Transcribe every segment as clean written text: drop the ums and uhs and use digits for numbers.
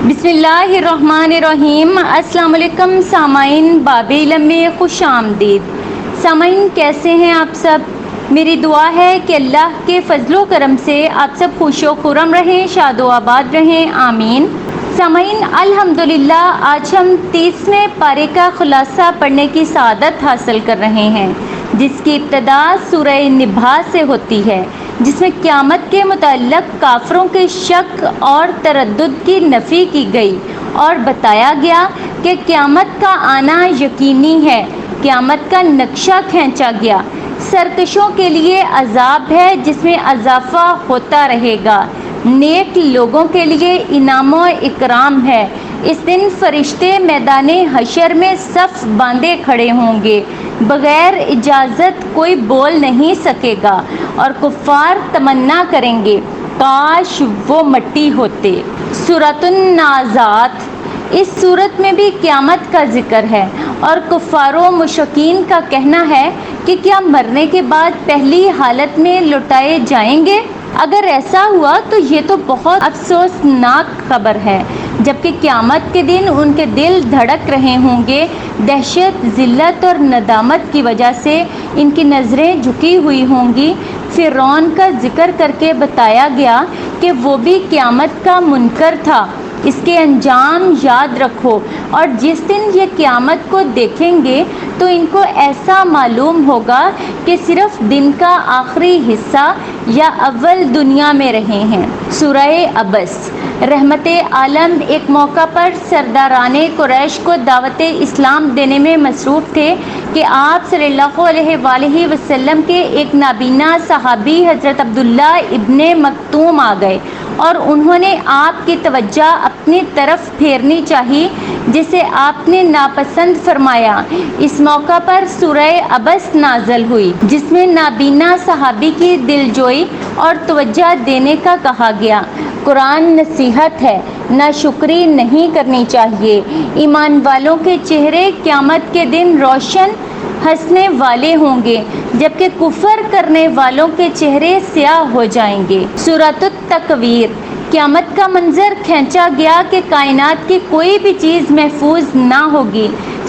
بسم اللہ الرحمن الرحیم۔ السلام علیکم سامعین، باب علم میں خوش آمدید۔ سامعین کیسے ہیں آپ سب؟ میری دعا ہے کہ اللہ کے فضل و کرم سے آپ سب خوش و خرم رہیں، شاد و آباد رہیں، آمین۔ سامعین الحمدللہ آج ہم 30ویں پارے کا خلاصہ پڑھنے کی سعادت حاصل کر رہے ہیں، جس کی ابتدا سورہ نبہ سے ہوتی ہے، جس میں قیامت کے متعلق کافروں کے شک اور تردد کی نفی کی گئی اور بتایا گیا کہ قیامت کا آنا یقینی ہے۔ قیامت کا نقشہ کھینچا گیا۔ سرکشوں کے لیے عذاب ہے جس میں اضافہ ہوتا رہے گا، نیک لوگوں کے لیے انعام و اکرام ہے۔ اس دن فرشتے میدان حشر میں صف باندھے کھڑے ہوں گے، بغیر اجازت کوئی بول نہیں سکے گا، اور کفار تمنا کریں گے کاش وہ مٹی ہوتے۔ سورۃ النازعات۔ اس صورت میں بھی قیامت کا ذکر ہے، اور کفار و مشرکین کا کہنا ہے کہ کیا مرنے کے بعد پہلی حالت میں لوٹائے جائیں گے؟ اگر ایسا ہوا تو یہ تو بہت افسوسناک خبر ہے، جبکہ قیامت کے دن ان کے دل دھڑک رہے ہوں گے۔ دہشت، ذلت اور ندامت کی وجہ سے ان کی نظریں جھکی ہوئی ہوں گی۔ فرعون کا ذکر کر کے بتایا گیا کہ وہ بھی قیامت کا منکر تھا۔ اس کے انجام یاد رکھو، اور جس دن یہ قیامت کو دیکھیں گے تو ان کو ایسا معلوم ہوگا کہ صرف دن کا آخری حصہ یا اول دنیا میں رہے ہیں۔ سورہ عبس۔ رحمت عالم ایک موقع پر سرداران قریش کو دعوت اسلام دینے میں مصروف تھے کہ آپ صلی اللہ علیہ وآلہ وسلم کے ایک نابینا صحابی حضرت عبداللہ ابن مکتوم آ گئے، اور انہوں نے آپ کی توجہ اپنی طرف پھیرنی چاہی، جسے آپ نے ناپسند فرمایا۔ اس موقع پر سورہ عبس نازل ہوئی، جس میں نابینا صحابی کی دلجوئی اور توجہ دینے کا کہا گیا۔ قرآن نصیحت ہے، ناشکری نہیں کرنی چاہیے۔ ایمان والوں کے چہرے قیامت کے دن روشن ہنسنے والے ہوں گے، جبکہ کفر کرنے والوں کے چہرے سیاہ ہو جائیں گے۔ سورۃ التکویر۔ قیامت کا منظر کھینچا گیا کہ کائنات کی کوئی بھی چیز محفوظ نہ ہوگی۔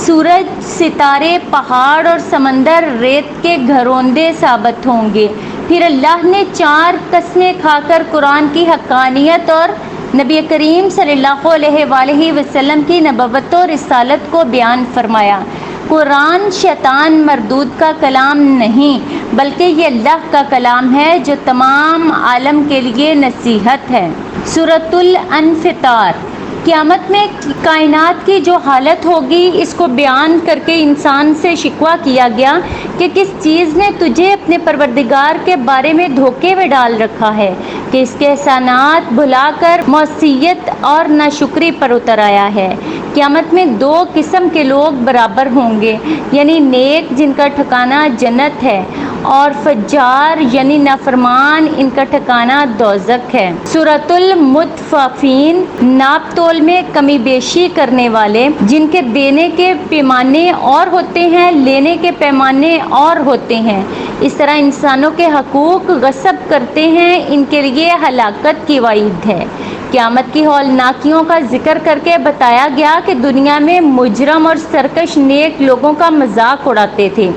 سورج، ستارے، پہاڑ اور سمندر ریت کے گھروندے ثابت ہوں گے۔ پھر اللہ نے 4 قسمیں کھا کر قرآن کی حقانیت اور نبی کریم صلی اللہ علیہ وآلہ وسلم کی نبوت و رسالت کو بیان فرمایا۔ قرآن شیطان مردود کا کلام نہیں، بلکہ یہ اللہ کا کلام ہے جو تمام عالم کے لیے نصیحت ہے۔ سورۃ الانفطار۔ قیامت میں کائنات کی جو حالت ہوگی، اس کو بیان کر کے انسان سے شکوہ کیا گیا کہ کس چیز نے تجھے اپنے پروردگار کے بارے میں دھوکے میں ڈال رکھا ہے کہ اس کے احسانات بھلا کر معصیت اور ناشکری پر اتر آیا ہے۔ قیامت میں 2 قسم کے لوگ برابر ہوں گے، یعنی نیک جن کا ٹھکانہ جنت ہے، اور فجار یعنی نافرمان، ان کا ٹھکانہ دوزخ ہے۔ سورۃ المطففین۔ ناپ تول میں کمی بیشی کرنے والے، جن کے دینے کے پیمانے اور ہوتے ہیں، لینے کے پیمانے اور ہوتے ہیں، اس طرح انسانوں کے حقوق غصب کرتے ہیں، ان کے لیے ہلاکت کی وعید ہے۔ قیامت کی ہولناکیوں کا ذکر کر کے بتایا گیا کہ دنیا میں مجرم اور سرکش نیک لوگوں کا مذاق اڑاتے تھے،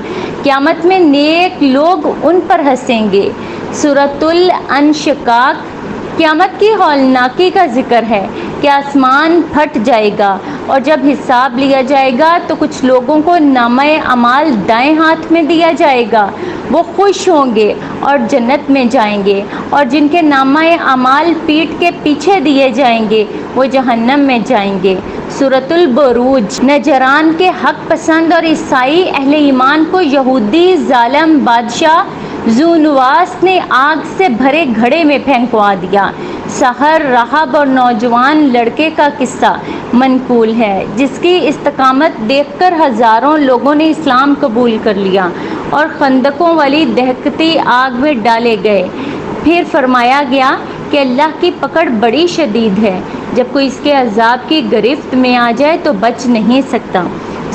قیامت میں نیک لوگ ان پر ہنسیں گے۔ سورۃ الانشقاق۔ قیامت کی ہولناکی کا ذکر ہے کہ آسمان پھٹ جائے گا، اور جب حساب لیا جائے گا تو کچھ لوگوں کو نامہ اعمال دائیں ہاتھ میں دیا جائے گا، وہ خوش ہوں گے اور جنت میں جائیں گے، اور جن کے نامہ اعمال پیٹھ کے پیچھے دیے جائیں گے وہ جہنم میں جائیں گے۔ سورۃ البروج۔ نجران کے حق پسند اور عیسائی اہل ایمان کو یہودی ظالم بادشاہ ذونواس نے آگ سے بھرے گھڑے میں پھینکوا دیا۔ سحر، راہب اور نوجوان لڑکے کا قصہ منقول ہے، جس کی استقامت دیکھ کر ہزاروں لوگوں نے اسلام قبول کر لیا اور خندقوں والی دہکتی آگ میں ڈالے گئے۔ پھر فرمایا گیا کہ اللہ کی پکڑ بڑی شدید ہے، جب کوئی اس کے عذاب کی گرفت میں آ جائے تو بچ نہیں سکتا۔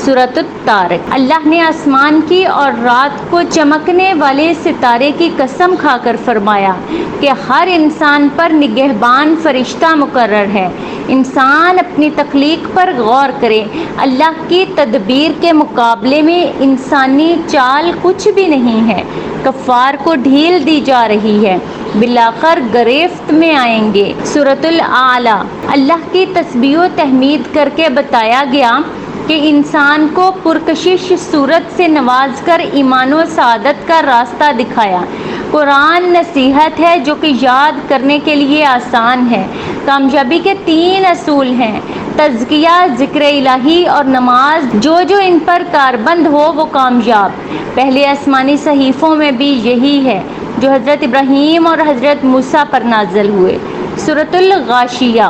سورۃ الطارق۔ اللہ نے آسمان کی اور رات کو چمکنے والے ستارے کی قسم کھا کر فرمایا کہ ہر انسان پر نگہبان فرشتہ مقرر ہے۔ انسان اپنی تخلیق پر غور کرے، اللہ کی تدبیر کے مقابلے میں انسانی چال کچھ بھی نہیں ہے۔ کفار کو ڈھیل دی جا رہی ہے، بالآخر گرفت میں آئیں گے۔ سورۃ الاعلیٰ۔ اللہ کی تسبیح و تحمید کر کے بتایا گیا کہ انسان کو پرکشش صورت سے نواز کر ایمان و سعادت کا راستہ دکھایا۔ قرآن نصیحت ہے جو کہ یاد کرنے کے لیے آسان ہے۔ کامیابی کے 3 اصول ہیں: تزکیہ، ذکر الہی اور نماز۔ جو ان پر کاربند ہو وہ کامیاب۔ پہلے آسمانی صحیفوں میں بھی یہی ہے جو حضرت ابراہیم اور حضرت موسیٰ پر نازل ہوئے۔ سورۃ الغاشیہ۔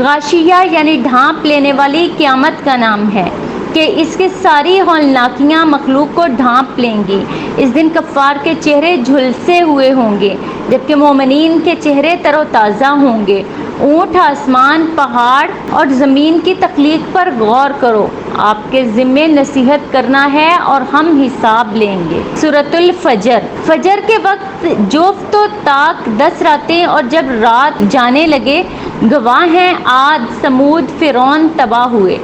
غاشیہ یعنی ڈھانپ لینے والی قیامت کا نام ہے کہ اس کی ساری ہولناکیاں مخلوق کو ڈھانپ لیں گی۔ اس دن کفار کے چہرے جھلسے ہوئے ہوں گے جبکہ مومنین کے چہرے تر و تازہ ہوں گے۔ اونٹ، آسمان، پہاڑ اور زمین کی تخلیق پر غور کرو، آپ کے ذمے نصیحت کرنا ہے اور ہم حساب لیں گے۔ سورۃ الفجر۔ فجر کے وقت جفت و طاق 10 راتیں، اور جب رات جانے لگے گواہ ہیں عاد، ثمود، فرعون تباہ ہوئے۔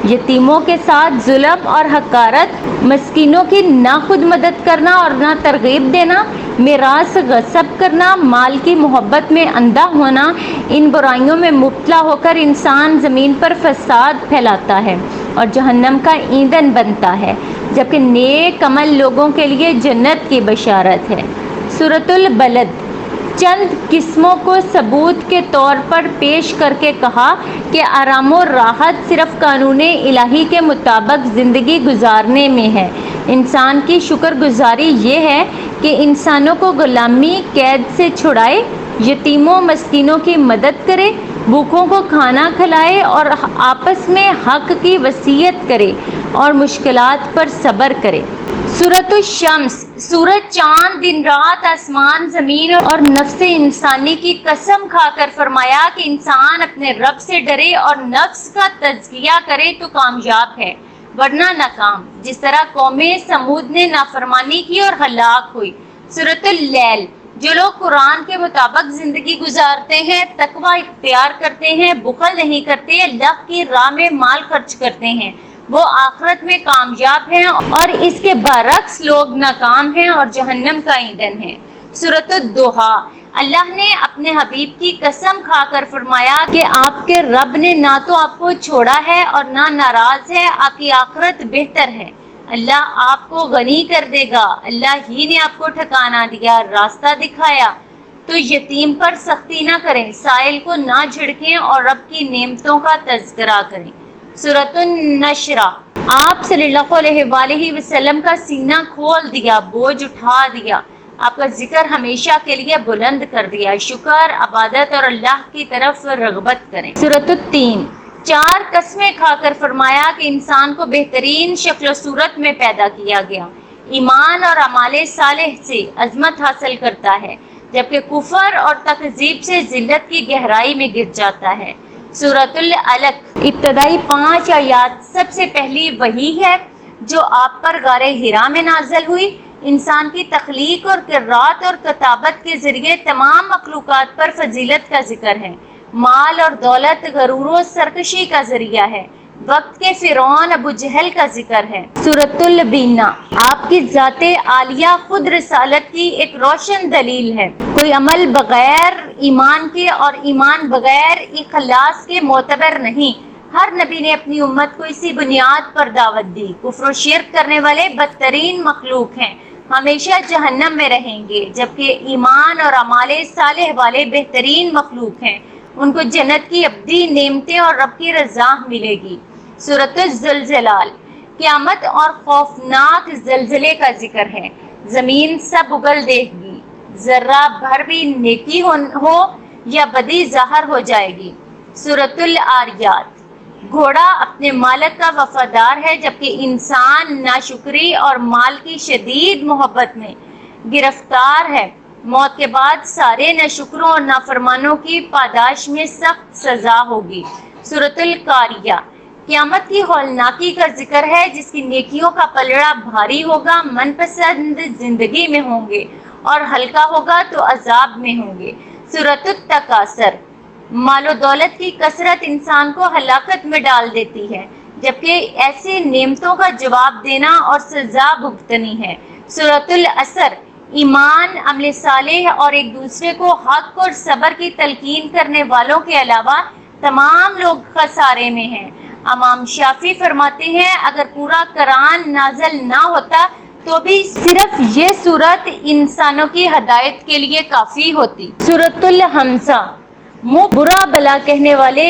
یتیموں کے ساتھ ظلم اور حقارت، مسکینوں کی نہ خود مدد کرنا اور نہ ترغیب دینا، میراث غصب کرنا، مال کی محبت میں اندھا ہونا، ان برائیوں میں مبتلا ہو کر انسان زمین پر فساد پھیلاتا ہے اور جہنم کا ایندھن بنتا ہے، جبکہ نیک عمل لوگوں کے لیے جنت کی بشارت ہے۔ سورۃ البلد۔ چند قسموں کو ثبوت کے طور پر پیش کر کے کہا کہ آرام و راحت صرف قانون الہی کے مطابق زندگی گزارنے میں ہے۔ انسان کی شکر گزاری یہ ہے کہ انسانوں کو غلامی قید سے چھڑائے، یتیموں مسکینوں کی مدد کرے، بھوکوں کو کھانا کھلائے اور آپس میں حق کی وصیت کرے اور مشکلات پر صبر کرے۔ سورۃ الشمس۔ سورج، چاند، دن رات، آسمان، زمین اور نفس انسانی کی قسم کھا کر فرمایا کہ انسان اپنے رب سے ڈرے اور نفس کا تزکیہ کرے تو کامیاب ہے، ورنہ ناکام، جس طرح قوم سمود نے نافرمانی کی اور ہلاک ہوئی۔ سورۃ اللیل۔ جو لوگ قرآن کے مطابق زندگی گزارتے ہیں، تقوی اختیار کرتے ہیں، بخل نہیں کرتے، اللہ کی راہ میں مال خرچ کرتے ہیں، وہ آخرت میں کامیاب ہیں، اور اس کے برعکس لوگ ناکام ہیں اور جہنم کا ایندھن ہیں۔ سورۃ الضحیٰ۔ اللہ نے اپنے حبیب کی قسم کھا کر فرمایا کہ آپ کے رب نے نہ تو آپ کو چھوڑا ہے اور نہ ناراض ہے، آپ کی آخرت بہتر ہے، اللہ آپ کو غنی کر دے گا، اللہ ہی نے آپ کو ٹھکانہ دیا، راستہ دکھایا۔ تو یتیم پر سختی نہ کریں، سائل کو نہ جھڑکیں اور رب کی نعمتوں کا تذکرہ کریں۔ سورۃ النشر۔ آپ صلی اللہ علیہ وآلہ وسلم کا سینہ کھول دیا، بوجھ اٹھا دیا، آپ کا ذکر ہمیشہ کے لیے بلند کر دیا، شکر، عبادت اور اللہ کی طرف رغبت کریں۔ سورۃ التین۔ 4 قسمیں کھا کر فرمایا کہ انسان کو بہترین شکل و صورت میں پیدا کیا گیا، ایمان اور اعمال صالح سے عظمت حاصل کرتا ہے، جبکہ کفر اور تکذیب سے ذلت کی گہرائی میں گر جاتا ہے۔ سورۃ العلق۔ ابتدائی 5 آیات سب سے پہلی وحی ہے جو آپ پر غار حرا میں نازل ہوئی۔ انسان کی تخلیق اور قرات اور کتابت کے ذریعے تمام مخلوقات پر فضیلت کا ذکر ہے۔ مال اور دولت غرور و سرکشی کا ذریعہ ہے۔ وقت کے فرعون ابو جہل کا ذکر ہے۔ سورۃ البینہ۔ آپ کی ذات عالیہ خود رسالت کی ایک روشن دلیل ہے۔ کوئی عمل بغیر ایمان کے اور ایمان بغیر اخلاص کے معتبر نہیں۔ ہر نبی نے اپنی امت کو اسی بنیاد پر دعوت دی۔ کفر و شرک کرنے والے بدترین مخلوق ہیں، ہمیشہ جہنم میں رہیں گے، جبکہ ایمان اور اعمال صالح والے بہترین مخلوق ہیں، ان کو جنت کی ابدی نعمتیں اور رب کی رضا ملے گی۔ سورۃ الزلزال۔ قیامت اور خوفناک زلزلے کا ذکر ہے۔ زمین سب اگل دے گی، ذرہ بھر بھی نیکی ہو یا بدی ظاہر ہو جائے گی۔ سورۃ العاریات۔ گھوڑا اپنے مالک کا وفادار ہے، جبکہ انسان ناشکری اور مال کی شدید محبت میں گرفتار ہے۔ موت کے بعد سارے ناشکروں اور نافرمانوں کی پاداش میں سخت سزا ہوگی۔ سورۃ القاریہ۔ قیامت کی ہولناکی کا ذکر ہے جس کی نیکیوں کا پلڑا بھاری ہوگا، من پسند زندگی میں ہوں گے اور ہلکا ہوگا تو عذاب میں ہوں گے۔ سورۃ التکاثر۔ مال و دولت کی کثرت انسان کو ہلاکت میں ڈال دیتی ہے، جبکہ ایسے نعمتوں کا جواب دینا اور سزا بھگتنی ہے۔ سورۃ العصر۔ ایمان، عمل صالح اور ایک دوسرے کو حق اور صبر کی تلقین کرنے والوں کے علاوہ تمام لوگ خسارے میں ہیں۔ امام شافعی فرماتے ہیں اگر پورا قرآن نازل نہ ہوتا تو بھی صرف یہ سورت انسانوں کی ہدایت کے لیے کافی ہوتی۔ سورۃ الحمزہ۔ منہ برا بلا کہنے والے،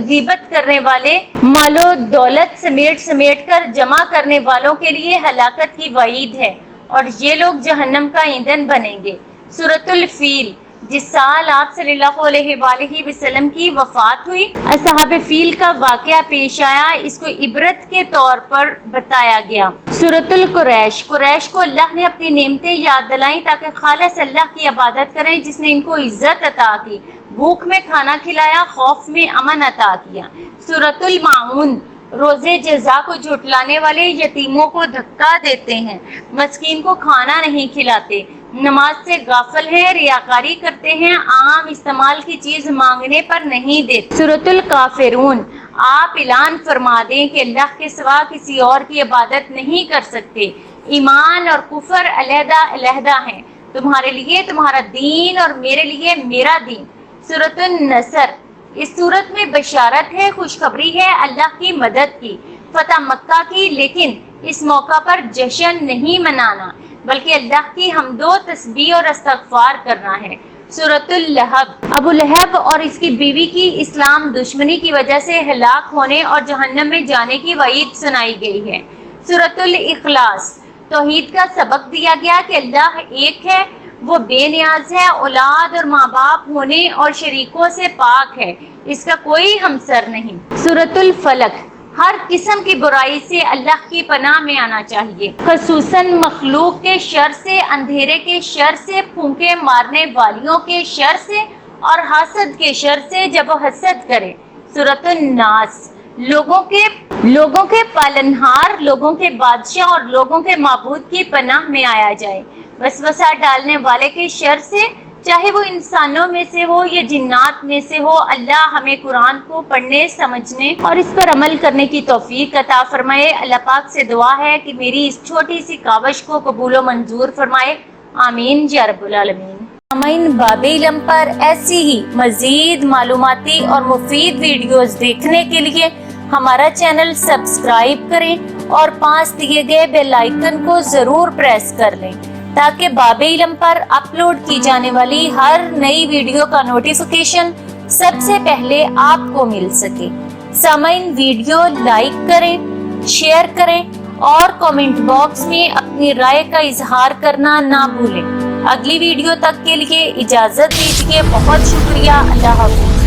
غیبت کرنے والے، مال و دولت سمیٹ سمیٹ کر جمع کرنے والوں کے لیے ہلاکت کی وعید ہے اور یہ لوگ جہنم کا ایندھن بنیں گے۔ سورۃ الفیل۔ جس سال آپ صلی اللہ علیہ وآلہ وسلم کی وفات ہوئی، اصحاب فیل کا واقعہ پیش آیا، اس کو عبرت کے طور پر بتایا گیا۔ سورۃ القریش۔ قریش کو اللہ نے اپنی نعمتیں یاد دلائیں تاکہ خالص اللہ کی عبادت کریں جس نے ان کو عزت عطا کی، بھوک میں کھانا کھلایا، خوف میں امن عطا کیا۔ سورۃ الماعون۔ روزے جزا کو جھٹلانے والے یتیموں کو دھکا دیتے ہیں، مسکین کو کھانا نہیں کھلاتے، نماز سے غافل ہیں، ریاکاری کرتے ہیں، عام استعمال کی چیز مانگنے پر نہیں دیتے۔ سورۃ الکافرون۔ آپ اعلان فرما دیں کہ اللہ کے سوا کسی اور کی عبادت نہیں کر سکتے، ایمان اور کفر علیحدہ علیحدہ ہیں، تمہارے لیے تمہارا دین اور میرے لیے میرا دین۔ سورۃ النصر۔ اس سورت میں بشارت ہے، خوشخبری ہے اللہ کی مدد کی، فتح مکہ کی، لیکن اس موقع پر جشن نہیں منانا بلکہ اللہ کی حمد و تسبیح اور استغفار کرنا ہے۔ سورۃ اللہب۔ ابو لہب اور اس کی بیوی کی اسلام دشمنی کی وجہ سے ہلاک ہونے اور جہنم میں جانے کی وعید سنائی گئی ہے۔ سورۃ الاخلاص۔ توحید کا سبق دیا گیا کہ اللہ ایک ہے، وہ بے نیاز ہے، اولاد اور ماں باپ ہونے اور شریکوں سے پاک ہے، اس کا کوئی ہمسر نہیں۔ سورۃ الفلق۔ ہر قسم کی برائی سے اللہ کی پناہ میں آنا چاہیے، خصوصاً مخلوق کے شر سے، اندھیرے کے شر سے، پھونکے مارنے والیوں کے شر سے اور حاسد کے شر سے جب وہ حسد کرے۔ سورۃ الناس۔ لوگوں کے پالنہار، لوگوں کے بادشاہ اور لوگوں کے معبود کی پناہ میں آیا جائے، وسوسہ ڈالنے والے کے شر سے، چاہے وہ انسانوں میں سے ہو یا جنات میں سے ہو۔ اللہ ہمیں قرآن کو پڑھنے، سمجھنے اور اس پر عمل کرنے کی توفیق عطا فرمائے۔ اللہ پاک سے دعا ہے کہ میری اس چھوٹی سی کاوش کو قبول و منظور فرمائے، آمین یا رب العالمین۔ سامعین، باب علم پر ایسی ہی مزید معلوماتی اور مفید ویڈیوز دیکھنے کے لیے ہمارا چینل سبسکرائب کریں اور پاس دیے گئے بیل آئیکن کو ضرور پریس کر لیں تاکہ باب علم پر اپلوڈ کی جانے والی ہر نئی ویڈیو کا نوٹیفیکیشن سب سے پہلے آپ کو مل سکے۔ سامعین، ویڈیو لائک کریں، شیئر کریں اور کامنٹ باکس میں اپنی رائے کا اظہار کرنا نہ بھولیں۔ اگلی ویڈیو تک کے لیے اجازت دیجیے، بہت شکریہ، اللہ حافظ۔